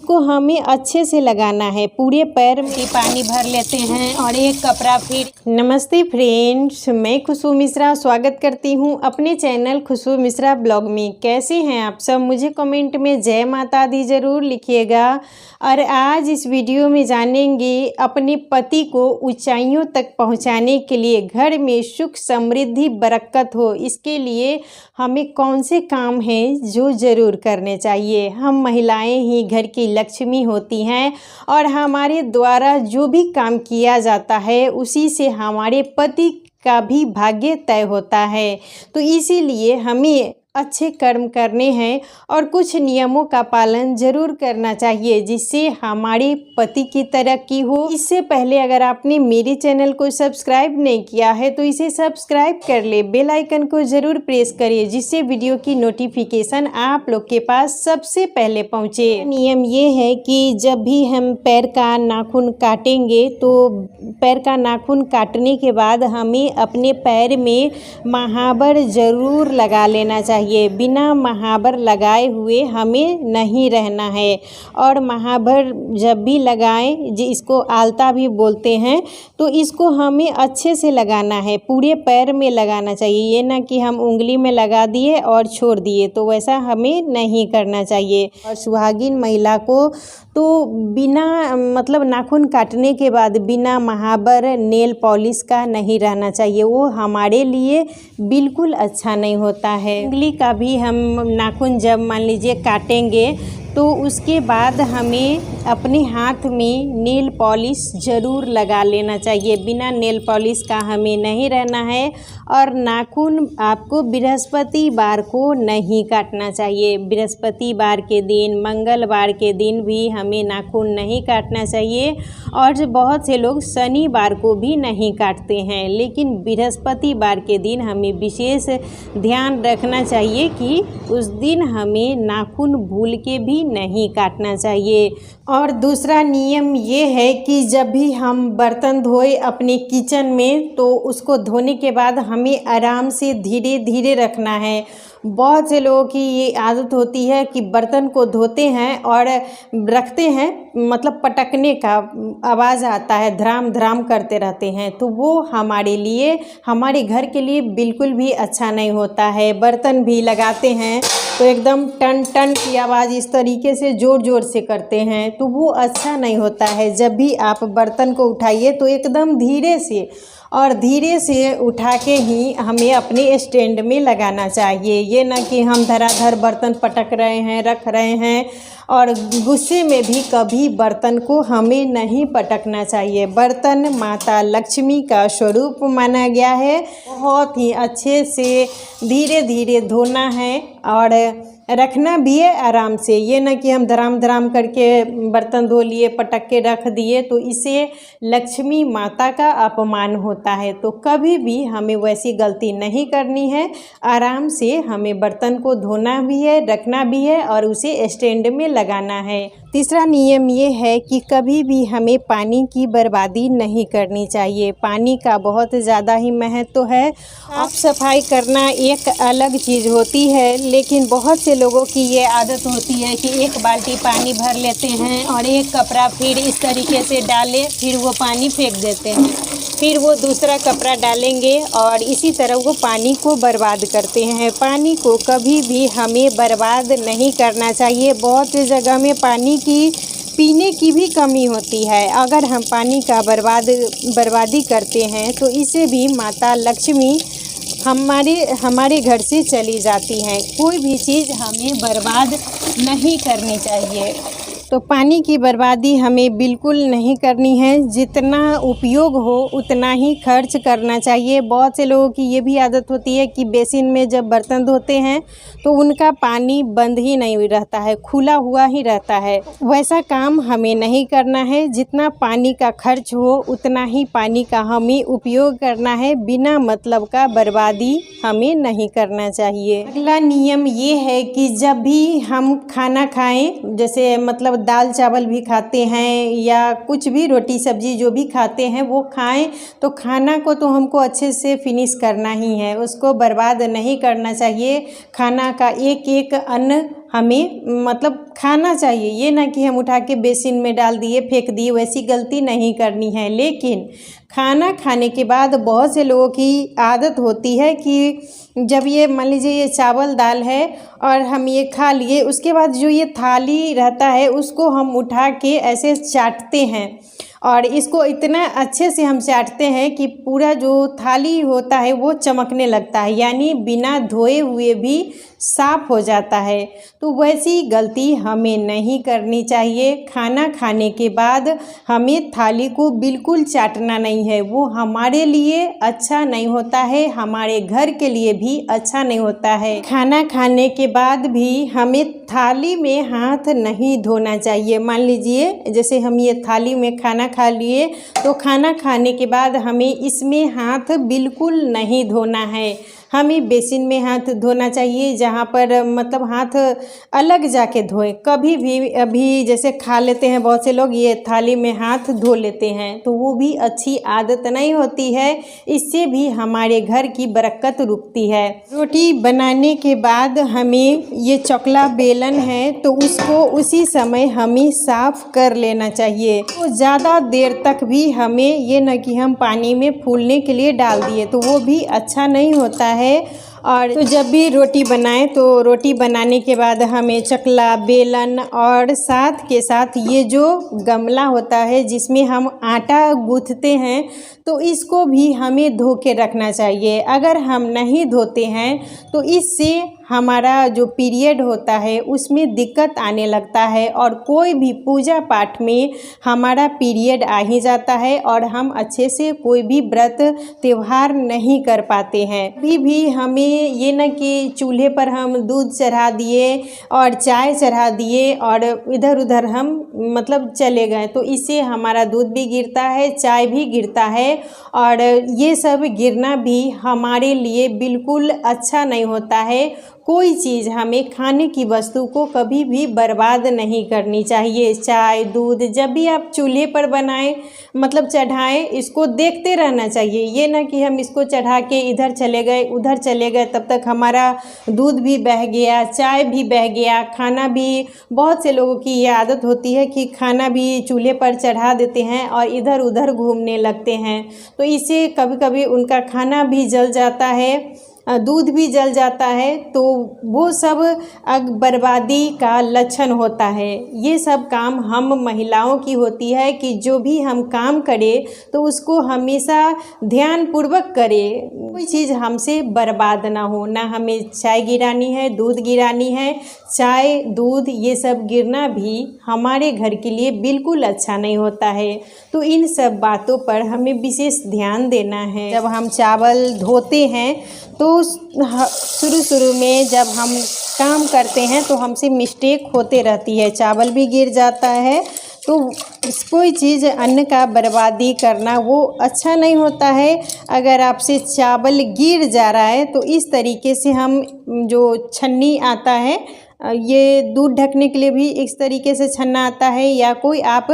इसको हमें अच्छे से लगाना है। पूरे पैर में पानी भर लेते हैं और एक कपड़ा फिर। नमस्ते फ्रेंड्स, मैं खुशबू मिश्रा स्वागत करती हूँ अपने चैनल खुशबू मिश्रा ब्लॉग में। कैसे हैं आप सब? मुझे कमेंट में जय माता दी ज़रूर लिखिएगा। और आज इस वीडियो में जानेंगे अपने पति को ऊंचाइयों तक पहुंचाने के लिए, घर में सुख समृद्धि बरकत हो, इसके लिए हमें कौन से काम हैं जो ज़रूर करने चाहिए। हम महिलाएं ही घर की लक्ष्मी होती हैं और हमारे द्वारा जो भी काम किया जाता है उसी से हमारे पति का भी भाग्य तय होता है। तो इसीलिए हमें अच्छे कर्म करने हैं और कुछ नियमों का पालन जरूर करना चाहिए जिससे हमारे पति की तरक्की हो। इससे पहले अगर आपने मेरे चैनल को सब्सक्राइब नहीं किया है तो इसे सब्सक्राइब कर ले, बेल आइकन को ज़रूर प्रेस करिए जिससे वीडियो की नोटिफिकेशन आप लोग के पास सबसे पहले पहुंचे। नियम ये है कि जब भी हम पैर का नाखून काटेंगे तो पैर का नाखून काटने के बाद हमें अपने पैर में महावर ज़रूर लगा लेना चाहिए। बिना महावर लगाए हुए हमें नहीं रहना है। और महावर जब भी लगाएं, जिसको आलता भी बोलते हैं, तो इसको हमें अच्छे से लगाना है। पूरे पैर में लगाना चाहिए, ये ना कि हम उंगली में लगा दिए और छोड़ दिए, तो वैसा हमें नहीं करना चाहिए। और सुहागिन महिला को तो बिना मतलब नाखून काटने के बाद बिना महावर नेल पॉलिश का नहीं रहना चाहिए, वो हमारे लिए बिल्कुल अच्छा नहीं होता है। उंगली का भी हम नाखून जब मान लीजिए काटेंगे तो उसके बाद हमें अपने हाथ में नेल पॉलिश ज़रूर लगा लेना चाहिए। बिना नेल पॉलिश का हमें नहीं रहना है। और नाखून आपको बृहस्पतिवार को नहीं काटना चाहिए। बृहस्पतिवार के दिन, मंगलवार के दिन भी हमें नाखून नहीं काटना चाहिए। और बहुत से लोग शनिवार को भी नहीं काटते हैं, लेकिन बृहस्पतिवार के दिन हमें विशेष ध्यान रखना चाहिए कि उस दिन हमें नाखून भूल के भी नहीं काटना चाहिए। और दूसरा नियम ये है कि जब भी हम बर्तन धोए अपने किचन में तो उसको धोने के बाद हमें आराम से धीरे धीरे रखना है। बहुत से लोगों की ये आदत होती है कि बर्तन को धोते हैं और रखते हैं, मतलब पटकने का आवाज़ आता है, धराम धराम करते रहते हैं, तो वो हमारे लिए, हमारे घर के लिए बिल्कुल भी अच्छा नहीं होता है। बर्तन भी लगाते हैं तो एकदम टन टन की आवाज़ इस तरीके से ज़ोर ज़ोर से करते हैं, तो वो अच्छा नहीं होता है। जब भी आप बर्तन को उठाइए तो एकदम धीरे से उठा के ही हमें अपने स्टैंड में लगाना चाहिए। ये ना कि हम धराधर बर्तन पटक रहे हैं, रख रहे हैं। और गुस्से में भी कभी बर्तन को हमें नहीं पटकना चाहिए। बर्तन माता लक्ष्मी का स्वरूप माना गया है। बहुत ही अच्छे से धीरे धीरे धोना है और रखना भी है आराम से। ये ना कि हम धराम धराम करके बर्तन धो लिए, पटक के रख दिए, तो इससे लक्ष्मी माता का अपमान होता है। तो कभी भी हमें वैसी गलती नहीं करनी है। आराम से हमें बर्तन को धोना भी है, रखना भी है और उसे स्टैंड में लगाना है। तीसरा नियम ये है कि कभी भी हमें पानी की बर्बादी नहीं करनी चाहिए। पानी का बहुत ज़्यादा ही महत्व है। साफ सफाई करना एक अलग चीज़ होती है, लेकिन बहुत से लोगों की ये आदत होती है कि एक बाल्टी पानी भर लेते हैं और एक कपड़ा फिर इस तरीके से डालें, फिर वो पानी फेंक देते हैं, फिर वो दूसरा कपड़ा डालेंगे और इसी तरह वो पानी को बर्बाद करते हैं। पानी को कभी भी हमें बर्बाद नहीं करना चाहिए। बहुत सी जगह में पानी की पीने की भी कमी होती है। अगर हम पानी का बर्बादी करते हैं तो इससे भी माता लक्ष्मी हमारे घर से चली जाती हैं। कोई भी चीज़ हमें बर्बाद नहीं करनी चाहिए। तो पानी की बर्बादी हमें बिल्कुल नहीं करनी है। जितना उपयोग हो उतना ही खर्च करना चाहिए। बहुत से लोगों की ये भी आदत होती है कि बेसिन में जब बर्तन धोते हैं तो उनका पानी बंद ही नहीं रहता है, खुला हुआ ही रहता है। वैसा काम हमें नहीं करना है। जितना पानी का खर्च हो उतना ही पानी का हमें उपयोग करना है। बिना मतलब का बर्बादी हमें नहीं करना चाहिए। अगला नियम ये है कि जब भी हम खाना खाएं, जैसे मतलब दाल चावल भी खाते हैं या कुछ भी रोटी सब्जी जो भी खाते हैं वो खाएं, तो खाना को तो हमको अच्छे से फिनिश करना ही है, उसको बर्बाद नहीं करना चाहिए। खाना का एक एक अन्न हमें मतलब खाना चाहिए। ये ना कि हम उठा के बेसिन में डाल दिए, फेंक दिए, वैसी गलती नहीं करनी है। लेकिन खाना खाने के बाद बहुत से लोगों की आदत होती है कि जब ये मान लीजिए ये चावल दाल है और हम ये खा लिए, उसके बाद जो ये थाली रहता है उसको हम उठा के ऐसे चाटते हैं और इसको इतना अच्छे से हम चाटते हैं कि पूरा जो थाली होता है वो चमकने लगता है, यानी बिना धोए हुए भी साफ हो जाता है। तो वैसी गलती हमें नहीं करनी चाहिए। खाना खाने के बाद हमें थाली को बिल्कुल चाटना नहीं है, वो हमारे लिए अच्छा नहीं होता है, हमारे घर के लिए भी अच्छा नहीं होता है। खाना खाने के बाद भी हमें थाली में हाथ नहीं धोना चाहिए। मान लीजिए जैसे हम ये थाली में खाना खा लिए, तो खाना खाने के बाद हमें इसमें हाथ बिल्कुल नहीं धोना है। हमें बेसिन में हाथ धोना चाहिए, जहाँ पर मतलब हाथ अलग जाके धोएं। कभी भी अभी जैसे खा लेते हैं बहुत से लोग, ये थाली में हाथ धो लेते हैं, तो वो भी अच्छी आदत नहीं होती है। इससे भी हमारे घर की बरकत रुकती है। रोटी बनाने के बाद हमें ये चकला बेलन है तो उसको उसी समय हमें साफ कर लेना चाहिए। तो ज़्यादा देर तक भी हमें ये न कि हम पानी में फूलने के लिए डाल दिए, तो वो भी अच्छा नहीं होता है। और तो जब भी रोटी बनाएं तो रोटी बनाने के बाद हमें चकला बेलन और साथ के साथ ये जो गमला होता है जिसमें हम आटा गूँथते हैं, तो इसको भी हमें धो के रखना चाहिए। अगर हम नहीं धोते हैं तो इससे हमारा जो पीरियड होता है उसमें दिक्कत आने लगता है और कोई भी पूजा पाठ में हमारा पीरियड आ ही जाता है और हम अच्छे से कोई भी व्रत त्यौहार नहीं कर पाते हैं। अभी भी हमें ये न कि चूल्हे पर हम दूध चढ़ा दिए और चाय चढ़ा दिए और इधर उधर हम मतलब चले गए, तो इससे हमारा दूध भी गिरता है, चाय भी गिरता है और ये सब गिरना भी हमारे लिए बिल्कुल अच्छा नहीं होता है। कोई चीज़ हमें खाने की वस्तु को कभी भी बर्बाद नहीं करनी चाहिए। चाय दूध जब भी आप चूल्हे पर बनाएं मतलब चढ़ाएं, इसको देखते रहना चाहिए। ये ना कि हम इसको चढ़ा के इधर चले गए उधर चले गए, तब तक हमारा दूध भी बह गया, चाय भी बह गया, खाना भी। बहुत से लोगों की ये आदत होती है कि खाना भी चूल्हे पर चढ़ा देते हैं और इधर उधर घूमने लगते हैं, तो इससे कभी कभी उनका खाना भी जल जाता है, दूध भी जल जाता है, तो वो सब बर्बादी का लक्षण होता है। ये सब काम हम महिलाओं की होती है कि जो भी हम काम करें तो उसको हमेशा ध्यानपूर्वक करें, कोई चीज़ हमसे बर्बाद ना हो। ना हमें चाय गिरानी है, दूध गिरानी है। चाय दूध ये सब गिरना भी हमारे घर के लिए बिल्कुल अच्छा नहीं होता है। तो इन सब बातों पर हमें विशेष ध्यान देना है। जब हम चावल धोते हैं तो शुरू में जब हम काम करते हैं तो हमसे मिस्टेक होते रहती है, चावल भी गिर जाता है। तो कोई चीज़ अन्न का बर्बादी करना वो अच्छा नहीं होता है। अगर आपसे चावल गिर जा रहा है तो इस तरीके से हम जो छन्नी आता है, ये दूध ढकने के लिए भी इस तरीके से छन्ना आता है, या कोई आप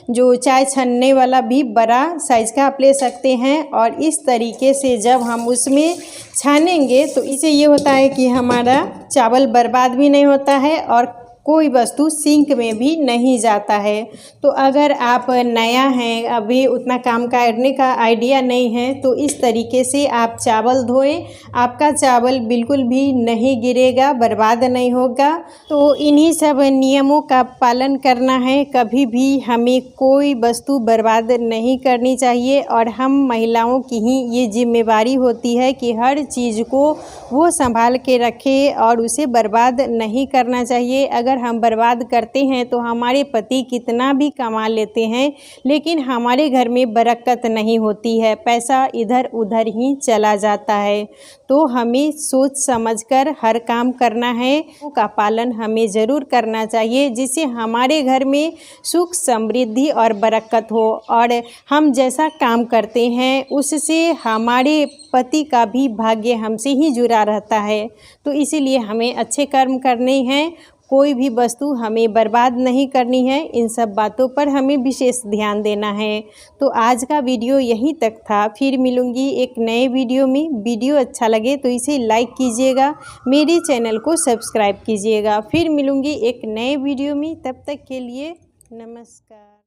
जो चाय छन्ने वाला भी बड़ा साइज़ का आप ले सकते हैं। और इस तरीके से जब हम उसमें छानेंगे तो इससे ये होता है कि हमारा चावल बर्बाद भी नहीं होता है और कोई वस्तु सिंक में भी नहीं जाता है। तो अगर आप नया हैं, अभी उतना काम करने का आइडिया नहीं है, तो इस तरीके से आप चावल धोएं, आपका चावल बिल्कुल भी नहीं गिरेगा, बर्बाद नहीं होगा। तो इन्हीं सब नियमों का पालन करना है। कभी भी हमें कोई वस्तु बर्बाद नहीं करनी चाहिए और हम महिलाओं की ही ये जिम्मेवारी होती है कि हर चीज़ को वो संभाल के रखें और उसे बर्बाद नहीं करना चाहिए। अगर हम बर्बाद करते हैं तो हमारे पति कितना भी कमा लेते हैं लेकिन हमारे घर में बरकत नहीं होती है, पैसा इधर उधर ही चला जाता है। तो हमें सोच समझकर हर काम करना है, का पालन हमें ज़रूर करना चाहिए, जिससे हमारे घर में सुख समृद्धि और बरकत हो और हम जैसा काम करते हैं उससे हमारे पति का भी भाग्य हमसे ही जुड़ा रहता है। तो इसीलिए हमें अच्छे कर्म करने हैं, कोई भी वस्तु हमें बर्बाद नहीं करनी है। इन सब बातों पर हमें विशेष ध्यान देना है। तो आज का वीडियो यहीं तक था। फिर मिलूँगी एक नए वीडियो में। वीडियो अच्छा लगे तो इसे लाइक कीजिएगा, मेरे चैनल को सब्सक्राइब कीजिएगा। फिर मिलूँगी एक नए वीडियो में। तब तक के लिए नमस्कार।